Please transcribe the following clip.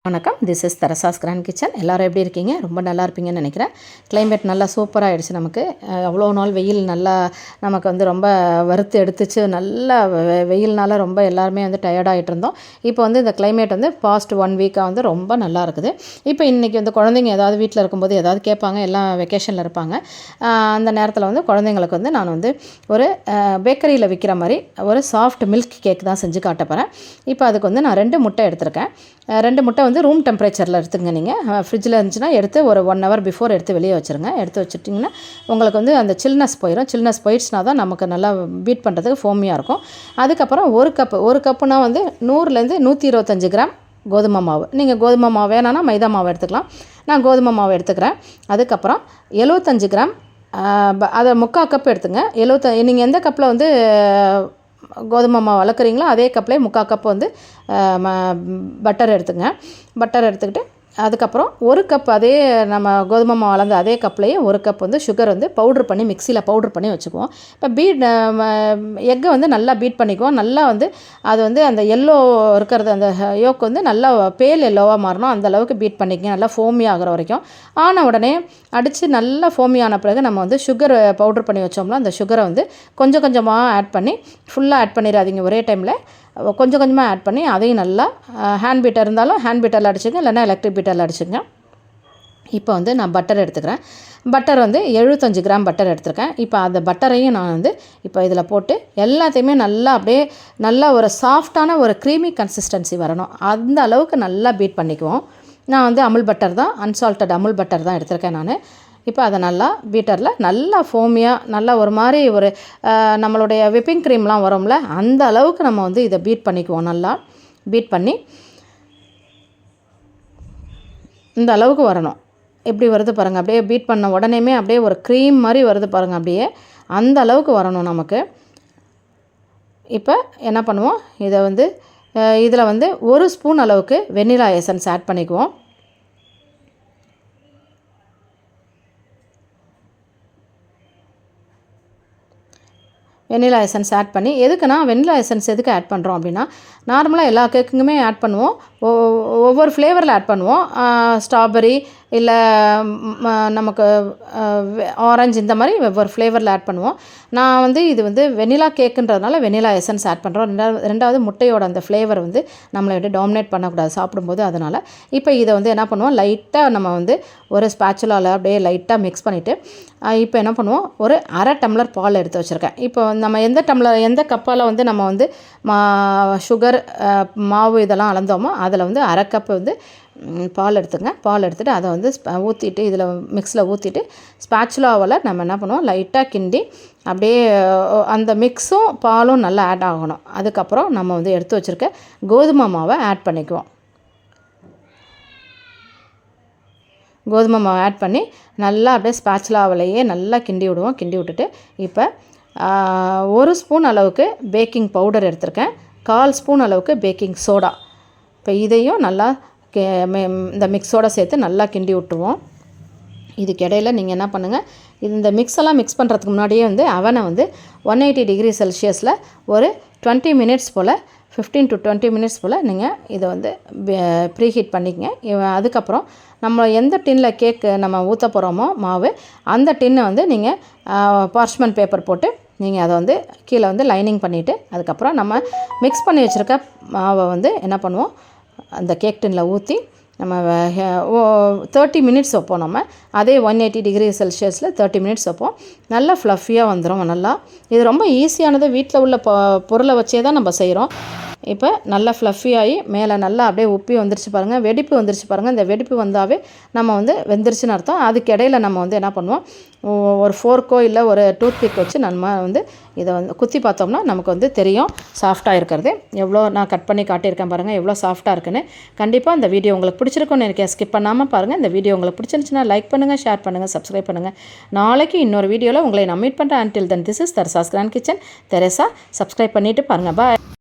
வணக்கம், this is தரசாஸ் Grand kitchen. எல்லோரும் எப்படி இருக்கீங்க? ரொம்ப நல்லா இருப்பீங்கன்னு நினைக்கிறேன். கிளைமேட் நல்லா சூப்பராக ஆகிடுச்சு. நமக்கு அவ்வளோ நாள் வெயில் நல்லா நமக்கு ரொம்ப வறுத்து எடுத்துச்சு. நல்லா வெயில்னால ரொம்ப எல்லாருமே டயர்டாகிட்டு இருந்தோம். இப்போ இந்த கிளைமேட் பாஸ்ட் 1 வீக்காக ரொம்ப நல்லா இருக்குது. இப்போ இன்றைக்கி குழந்தைங்க ஏதாவது வீட்டில் இருக்கும்போது ஏதாவது கேட்பாங்க. எல்லாம் வெக்கேஷனில் இருப்பாங்க. அந்த நேரத்தில் குழந்தைங்களுக்கு நான் ஒரு பேக்கரியில் விற்கிற மாதிரி ஒரு சாஃப்ட் மில்க் கேக் தான் செஞ்சு காட்ட போகிறேன். இப்போ அதுக்கு நான் 2 முட்டை எடுத்திருக்கேன். 2 முட்டை ரூம் டெம்பரேச்சரில் எடுத்துங்க. நீங்கள் ஃப்ரிட்ஜில் இருந்துச்சுன்னா எடுத்து ஒரு 1 hour பிஃபோர் எடுத்து வெளியே வச்சுருங்க. எடுத்து வச்சுட்டிங்கன்னா உங்களுக்கு அந்த சில்னஸ் போயிடும். சில்னஸ் போயிடுச்சுனா தான் நமக்கு நல்லா பீட் பண்ணுறதுக்கு ஃபோமியாக இருக்கும். அதுக்கப்புறம் ஒரு கப்புனா 100லேருந்து 125 கிராம் கோதுமை மாவு. நீங்கள் கோதுமை மாவு வேணான்னா மைதா மாவு எடுத்துக்கலாம். நான் கோதுமை மாவு எடுத்துக்கிறேன். அதுக்கப்புறம் 75 கிராம் அதை 3/4 கப் எடுத்துங்க. நீங்கள் எந்த கப்பில் கோதுமை மாவு வளர்க்குறீங்களோ அதே கப்லேயே 3/4 கப் பட்டர் எடுத்துங்க. பட்டர் எடுத்துக்கிட்டு அதுக்கப்புறம் 1 கப் அதே நம்ம கோதுமை மாவு அளந்து அதே கப்லேயே 1 கப் சுகர் பவுட்ரு பண்ணி மிக்சியில் பவுட்ரு பண்ணி வச்சுக்குவோம். இப்போ எக்கை நல்லா பீட் பண்ணிக்குவோம். நல்லா அது அந்த எல்லோ இருக்கிறது அந்த யோக் நல்லா பேல் எல்லோவாக மாறணும். அந்த அளவுக்கு பீட் பண்ணிக்கங்க. நல்லா ஃபோமி ஆகிற வரைக்கும். ஆன உடனே அடித்து நல்லா ஃபோமி ஆன பிறகு நம்ம சுகர் பவுட்ரு பண்ணி வச்சோம்னா அந்த சுகரை கொஞ்சம் கொஞ்சமாக ஆட் பண்ணி ஃபுல்லாக ஆட் பண்ணிடாதீங்க ஒரே டைமில். கொஞ்சம் கொஞ்சமாக ஆட் பண்ணி அதையும் நல்லா ஹேண்ட் பீட்டர் இருந்தாலும் ஹேண்ட் பீட்டரில் அடிச்சுங்க, இல்லைனா எலக்ட்ரிக் பீட்டரில் அடிச்சுங்க. இப்போ நான் பட்டர் எடுத்துக்கிறேன். பட்டர் 75 கிராம் பட்டர் எடுத்துருக்கேன். இப்போ அந்த பட்டரையும் நான் இப்போ இதில் போட்டு எல்லாத்தையுமே நல்லா அப்படியே நல்லா ஒரு சாஃப்டான ஒரு க்ரீமி கன்சிஸ்டன்சி வரணும். அந்த அளவுக்கு நல்லா பீட் பண்ணிக்குவோம். நான் அமுல் பட்டர் தான், அன்சால்ட்டட் அமுல் பட்டர் தான் எடுத்திருக்கேன் நான். இப்போ அதை நல்லா பீட்டரில் நல்லா ஃபோமியாக நல்லா ஒரு மாதிரி ஒரு நம்மளுடைய விப்பிங் க்ரீம்லாம் வரும்ல அந்த அளவுக்கு நம்ம இதை பீட் பண்ணிக்குவோம். நல்லா பீட் பண்ணி இந்த அளவுக்கு வரணும். எப்படி வருது பாருங்கள். அப்படியே பீட் பண்ண உடனேமே அப்படியே ஒரு க்ரீம் மாதிரி வருது பாருங்கள். அப்படியே அந்த அளவுக்கு வரணும் நமக்கு. இப்போ என்ன பண்ணுவோம், இதை இதில் 1 ஸ்பூன் அளவுக்கு வெண்ணிலா எசன்ஸ் ஆட் பண்ணிக்குவோம். வெண்ணிலா எசன்ஸ் ஆட் பண்ணி வெண்ணிலா எசன்ஸ் எதுக்கு ஆட் பண்ணுறோம் அப்படின்னா, நார்மலாக எல்லா கேக்குக்குமே ஆட் பண்ணுவோம். ஒவ்வொரு ஃப்ளேவரில் ஆட் பண்ணுவோம். ஸ்ட்ராபெரி இல்லை நமக்கு ஆரஞ்சு இந்த மாதிரி ஒவ்வொரு ஃப்ளேவரில் ஆட் பண்ணுவோம். நான் இது வெண்ணிலா கேக்குன்றதுனால வெண்ணிலா எசன்ஸ் ஆட் பண்ணுறோம். ரெண்டாவது முட்டையோட அந்த ஃப்ளேவர் நம்மளை டாமினேட் பண்ணக்கூடாது சாப்பிடும்போது. அதனால் இப்போ இதை என்ன பண்ணுவோம், லைட்டாக நம்ம ஒரு ஸ்பேச்சுலாவில் அப்படியே லைட்டாக மிக்ஸ் பண்ணிவிட்டு இப்போ என்ன பண்ணுவோம், ஒரு 1/2 டம்ளர் பால் எடுத்து வச்சுருக்கேன். இப்போ நம்ம எந்த கப்பால் நம்ம சுகர் மாவு இதெல்லாம் அளந்தோமோ அதில் 1/2 கப் பால் எடுத்துங்க. பால் எடுத்துகிட்டு அதை ஊற்றிட்டு இதில் மிக்ஸில் ஊற்றிட்டு ஸ்பேச்சுலாவில் நம்ம என்ன பண்ணுவோம், லைட்டாக கிண்டி அப்படியே அந்த மிக்ஸும் பாலும் நல்லா ஆட் ஆகணும். அதுக்கப்புறம் நம்ம எடுத்து வச்சுருக்க கோதுமை மாவை ஆட் பண்ணிக்குவோம். கோதுமை மாவு ஆட் பண்ணி நல்லா அப்படியே ஸ்பேச்சுலாவிலேயே நல்லா கிண்டி விடுவோம். கிண்டி விட்டுட்டு இப்போ 1 ஸ்பூன் அளவுக்கு பேக்கிங் பவுடர் எடுத்திருக்கேன். 1/4 ஸ்பூன் அளவுக்கு பேக்கிங் சோடா. இப்போ இதையும் நல்லா இந்த மிக்ஸோடு சேர்த்து நல்லா கிண்டி விட்டுருவோம். இதுக்கு இடையில் நீங்கள் என்ன பண்ணுங்கள், இந்த மிக்ஸெல்லாம் மிக்ஸ் பண்ணுறதுக்கு முன்னாடியே அவனை 180 டிகிரி செல்சியஸில் ஒரு 20 மினிட்ஸ் போல் 15 to 20 மினிட்ஸ் போல் நீங்கள் இதை ப்ரீஹீட் பண்ணிக்கங்க. அதுக்கப்புறம் நம்ம எந்த டின்னில் கேக்கு நம்ம ஊற்ற போகிறோமோ மாவு, அந்த டின்னை நீங்கள் பார்ச்மெண்ட் பேப்பர் போட்டு நீங்கள் அதை கீழே லைனிங் பண்ணிவிட்டு அதுக்கப்புறம் நம்ம மிக்ஸ் பண்ணி வச்சுருக்க மாவை என்ன பண்ணுவோம், அந்த கேக் டின்னில் ஊற்றி நம்ம 30 மினிட்ஸ் வைப்போம். நம்ம அதே 180 டிகிரி செல்சியஸில் 30 மினிட்ஸ் வைப்போம். நல்லா ஃப்ளஃபியாக வந்துடும். நல்லா இது ரொம்ப ஈஸியானது. வீட்டில் உள்ள பொருளை வச்சே தான் நம்ம செய்கிறோம். இப்போ நல்லா ஃப்ளஃபியாகி மேலே நல்லா அப்படியே உப்பி வந்துருச்சு பாருங்கள், வெடிப்பு வந்துருச்சு பாருங்கள். இந்த வெடிப்பு வந்தாவே நம்ம வெந்துருச்சுன்னு அர்த்தம். அதுக்கு இடையில் நம்ம என்ன பண்ணுவோம், ஒரு ஃபோர்க்கோ இல்லை ஒரு டூத்பிக் வச்சு நம்ம இதை குத்தி பார்த்தோம்னா நமக்கு தெரியும் சாஃப்டாக இருக்கிறது. எவ்வளோ நான் கட் பண்ணி காட்டியிருக்கேன் பாருங்கள், எவ்வளோ சாஃப்டாக இருக்குன்னு. கண்டிப்பாக இந்த வீடியோ உங்களுக்கு பிடிச்சிருக்குன்னு எனக்கு ஸ்கிப் பண்ணாமல் பாருங்கள். இந்த வீடியோ உங்களுக்கு பிடிச்சிருந்துச்சுன்னா லைக் பண்ணுங்கள், ஷேர் பண்ணுங்கள், சப்ஸ்கிரைப் பண்ணுங்கள். நாளைக்கு இன்னொரு வீடியோவில் உங்களை நான் மீட் பண்ணுறேன். until then, this is Teresa's Grand Kitchen. Teresa. Subscribe பண்ணிவிட்டு பாருங்கள். பாய்.